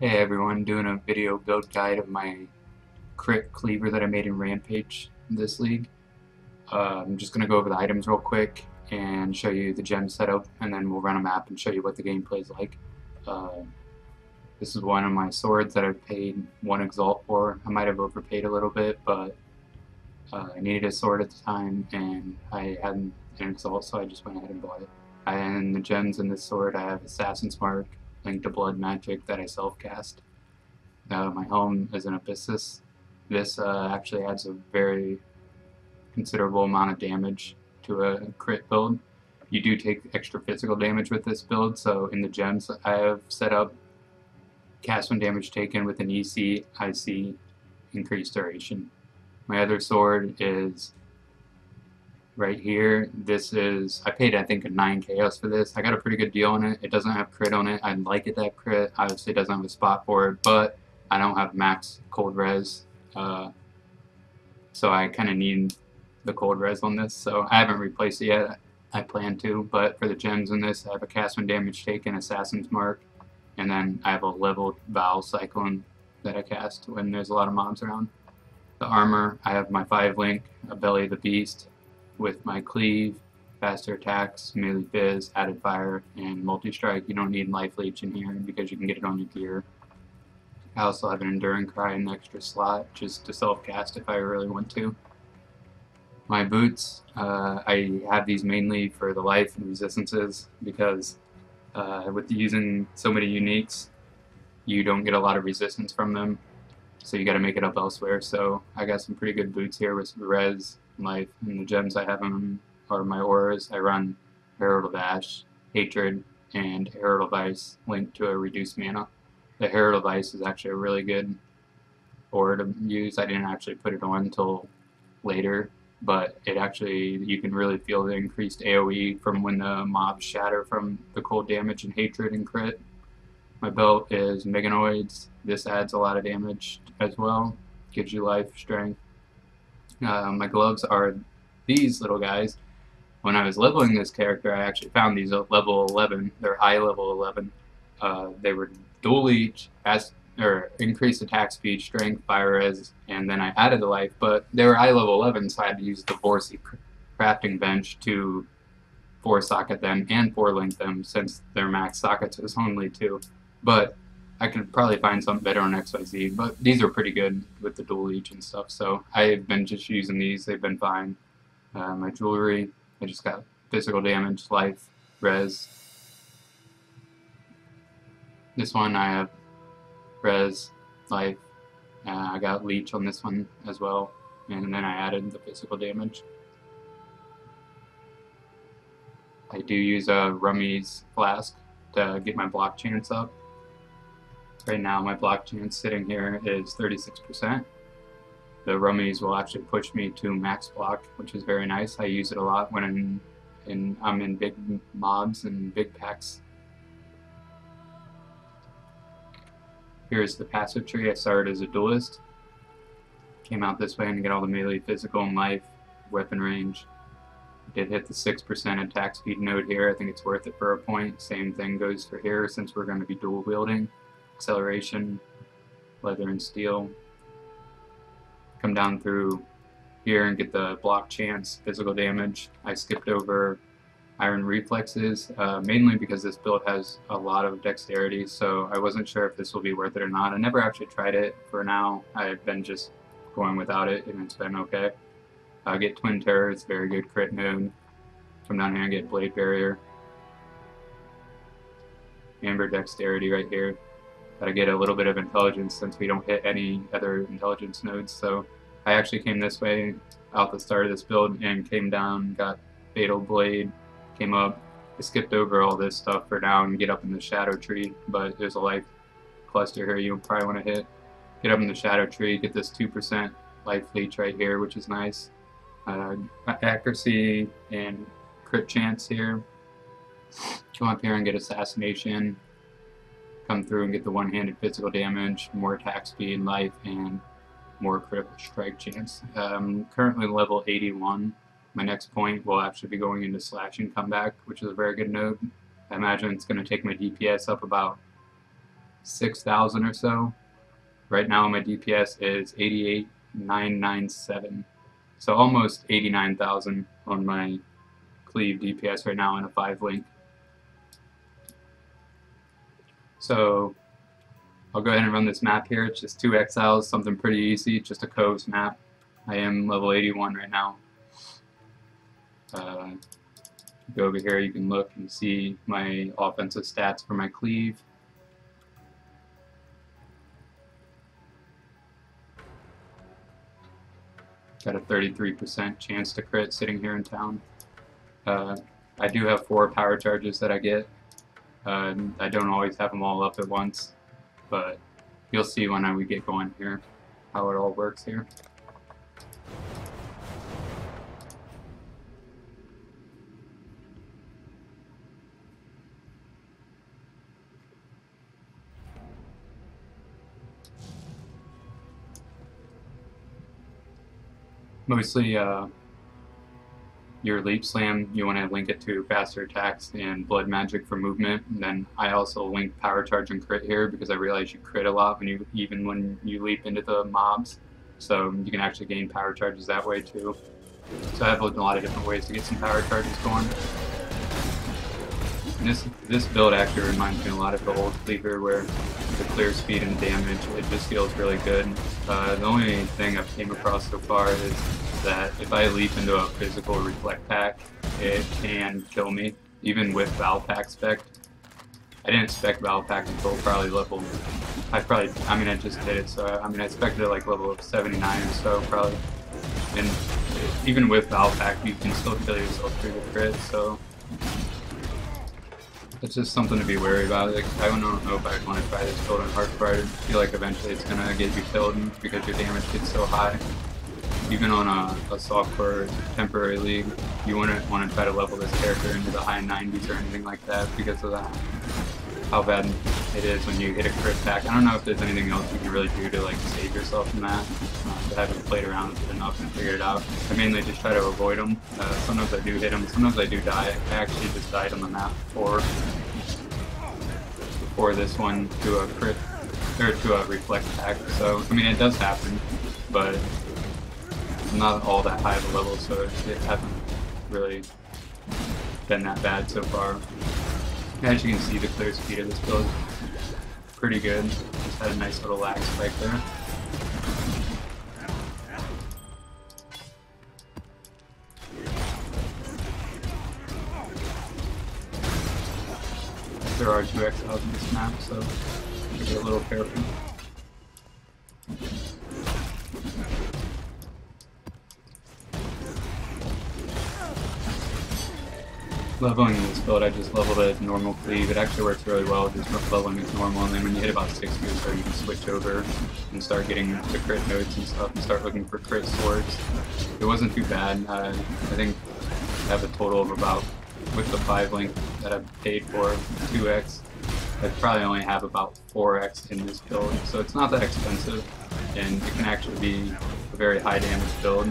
Hey everyone, doing a video build guide of my crit cleaver that I made in Rampage this league. I'm just going to go over the items real quick and show you the gem setup, and then we'll run a map and show you what the gameplay is like. Uh, this is one of my swords that I've paid 1 Exalt for. I might have overpaid a little bit, but I needed a sword at the time and I hadn't an Exalt, so I just went ahead and bought it. And the gems in this sword, I have Assassin's Mark, Link to Blood Magic that I self-cast. My home is an Abyssus. This actually adds a very considerable amount of damage to a crit build. You do take extra physical damage with this build, so in the gems I have set up cast when damage taken with an EC, IC, increased duration. My other sword is right here. This is, I paid I think a 9 chaos for this. I got a pretty good deal on it. It doesn't have crit on it. I'd like it to have crit. Obviously it doesn't have a spot for it, but I don't have max cold res. So I kind of need the cold res on this. So I haven't replaced it yet. I plan to, but for the gems in this, I have a cast when damage taken, Assassin's Mark, and then I have a leveled Val Cyclone that I cast when there's a lot of mobs around. The armor, I have my 5 link, a Belly of the Beast, with my cleave, faster attacks, melee fizz, added fire, and multi-strike. You don't need life leech in here because you can get it on your gear. I also have an enduring cry in the extra slot just to self-cast if I really want to. My boots, I have these mainly for the life and resistances because with using so many uniques, you don't get a lot of resistance from them, so you got to make it up elsewhere. So I got some pretty good boots here with res, life, and the gems I have them are my auras. I run Herald of Ash, Hatred, and Herald of Ice linked to a reduced mana. The Herald of Ice is actually a really good aura to use. I didn't actually put it on until later, but it actually, you can really feel the increased AoE from when the mobs shatter from the cold damage and hatred and crit. My belt is Meganoids. This adds a lot of damage as well, gives you life, strength. My gloves are these little guys. When I was leveling this character, I actually found these at level 11. They're high level 11. They were dual each, or increased attack speed, strength, fire res, and then I added the life, but they were high level 11, so I had to use the 4C crafting bench to 4 socket them and 4 link them since their max sockets was only 2. But I could probably find something better on XYZ, but these are pretty good with the dual each and stuff, so I've been just using these. They've been fine. My jewelry, I just got physical damage, life, res. This one I have res, life. I got leech on this one as well, and then I added the physical damage. I do use a Rummy's flask to get my block chance up. Right now my block chance sitting here is 36%. The Rummies will actually push me to max block, which is very nice. I use it a lot when I'm in big mobs and big packs. Here's the passive tree. I started as a duelist. Came out this way and get all the melee, physical, and life, weapon range. Did hit the 6% attack speed node here. I think it's worth it for a point. Same thing goes for here since we're going to be dual wielding. Acceleration, leather and steel. Come down through here and get the block chance, physical damage. I skipped over iron reflexes, mainly because this build has a lot of dexterity, so I wasn't sure if this will be worth it or not. I never actually tried it for now. I've been just going without it, and it's been okay. Get Twin Terror, it's very good crit node. Come down here and get Blade Barrier. Amber Dexterity right here. Gotta get a little bit of intelligence since we don't hit any other intelligence nodes, so I actually came this way out the start of this build and came down, got Fatal Blade, came up. I skipped over all this stuff for now and get up in the Shadow Tree, but there's a life cluster here you'll probably want to hit. Get up in the Shadow Tree, get this 2% life leech right here, which is nice. Accuracy and crit chance here. Come up here and get Assassination. Come through and get the one-handed physical damage, more attack speed, life, and more critical strike chance. Currently level 81. My next point will actually be going into Slash and Comeback, which is a very good node. I imagine it's going to take my DPS up about 6,000 or so. Right now my DPS is 88,997. So almost 89,000 on my Cleave DPS right now in a 5-link. So I'll go ahead and run this map here. It's just 2 Exiles, something pretty easy, just a Coves map. I am level 81 right now. Go over here, you can look and see my offensive stats for my Cleave. Got a 33% chance to crit sitting here in town. I do have 4 power charges that I get. I don't always have them all up at once, but you'll see when we get going here how it all works here. Mostly your leap slam, you want to link it to faster attacks and blood magic for movement. And then I also link power charge and crit here because I realize you crit a lot even when you leap into the mobs. So you can actually gain power charges that way too. So I have a lot of different ways to get some power charges going. And this build actually reminds me a lot of the old Cleaver where the clear speed and damage, it just feels really good. The only thing I've came across so far is that if I leap into a physical reflect pack, it can kill me, even with Val Pack spec. I didn't spec Val Pack until probably level, I just did it, so I expected it like level 79 or so probably. And even with Val Pack, you can still kill yourself through the crit, so it's just something to be wary about. Like, I don't know if I'd want to try this build on hardcore. I feel like eventually it's going to get you killed because your damage gets so high. Even on a softcore temporary league, you wouldn't want to try to level this character into the high 90s or anything like that because of that. How bad it is when you hit a crit pack. I don't know if there's anything else you can really do to like save yourself from that. I haven't played around with it enough and figured it out. I mainly just try to avoid them. Sometimes I do hit them, sometimes I do die. I actually just died on the map before this one to a crit, or to a reflect pack. So, I mean, it does happen, but I'm not all that high of a level, so it hasn't really been that bad so far. As you can see, the clear speed of this build is pretty good. Just had a nice little lag spike there. There are 2 Exiles in this map, so be a little careful. Leveling this build, I just leveled it normal Cleave. It actually works really well, just leveling it normal, and then when you hit about 60 or so, you can switch over and start getting the crit nodes and stuff, and start looking for crit swords. It wasn't too bad. I think I have a total of about, with the 5-link that I've paid for, 2x. I probably only have about 4x in this build, so it's not that expensive, and it can actually be a very high damage build.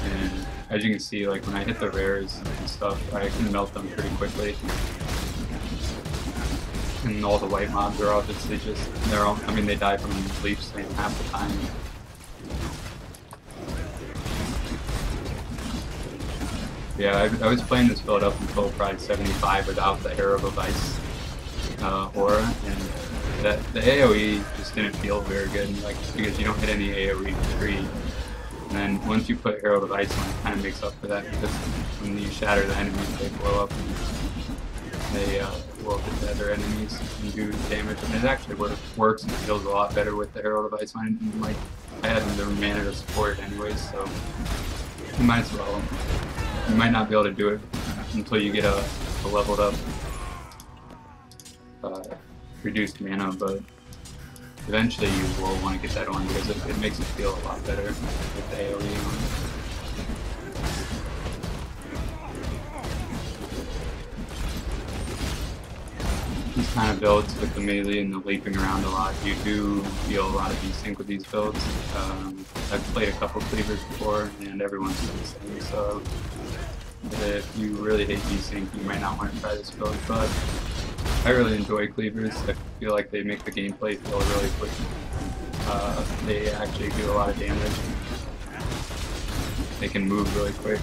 And as you can see, like when I hit the rares and stuff, I can melt them pretty quickly. And all the white mobs are obviously just, they die from leaf slam half the time. Yeah, I was playing this build up until probably 75 without the Herald of Ice aura, and the AoE just didn't feel very good, like because you don't hit any AoE free. And then once you put Herald of Ice on, it kind of makes up for that, because when you shatter the enemies, they blow up and they blow up the other enemies and do damage. And it actually works and feels a lot better with the Herald of Ice on. Like, I had the mana to support it anyways, so you might as well. You might not be able to do it until you get a leveled up reduced mana, but eventually you will want to get that on because it makes it feel a lot better with the AoE on. These kind of builds with the melee and the leaping around a lot, you do feel a lot of desync with these builds. I've played a couple Cleavers before and everyone's the same, so if you really hate desync, you might not want to try this build, but I really enjoy Cleavers. I feel like they make the gameplay feel really quick. They actually do a lot of damage. They can move really quick.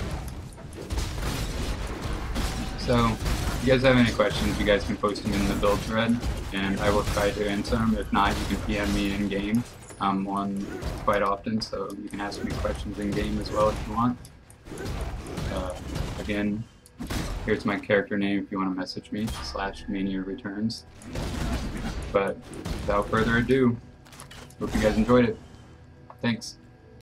So, if you guys have any questions, you guys can post them in the build thread, and I will try to answer them. If not, you can PM me in game. I'm on quite often, so you can ask me questions in game as well if you want. Again, here's my character name if you want to message me, /ManiaReturns. But without further ado, hope you guys enjoyed it. Thanks.